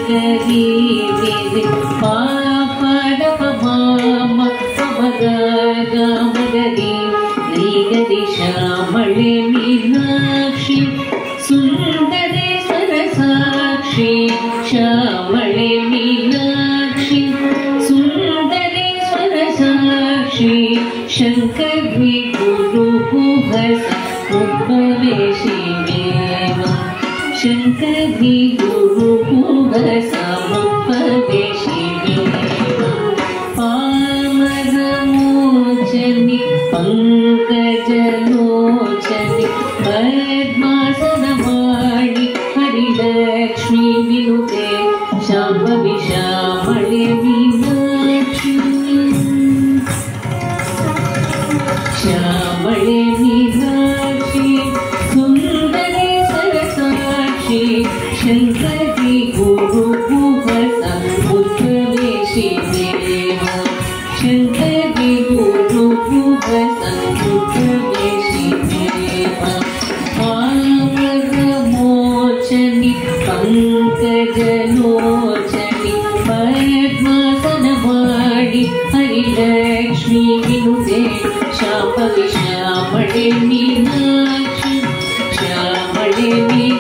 ಗರಿ ನಿ ಪಾಪದ ಪಮ ಪಮಗ ಗಮಗರಿ ಗರಿ ಶ್ಯಾಮಳೆ ಮೀನಾಕ್ಷಿ ಸುಂದರೇಶ್ವರ ಸಾಕ್ಷಿ ಶ್ಯಾಮಳೆ ಮೀನಾಕ್ಷಿ ಸುಂದರೇಶ್ವರ ಸಾಕ್ಷಿ ಶಂಕರ್ವಿ ಗುರು ಕುಹಸ ಉಪವೇಶಿ ದೇವ ಶಂಕರ್ವಿ ಗುರು ಕುಹಸ ಉಪವೇಶಿ ದೇವ ಪಾಮರ ಮೋಚನಿ पंकजलोचनि पद्मासनवाणि हरिलक्ष्मी विनुते शाम्भवी श्यामळे मीनाक्षी श्यामळे मीनाक्षी सुन्दरे सरसाक्षी शङ्करी गुरुकुहस उद्भवेशि देवा शङ्करी गुरुकुहस उद्भवेशि देवा पावनमोचनि पङ्कजलोचनि पद्मासनवाणि हरिलक्ष्मी विनुते शाम्भवी श्यामळे मीनाक्षी श्यामळे मीनाक्षी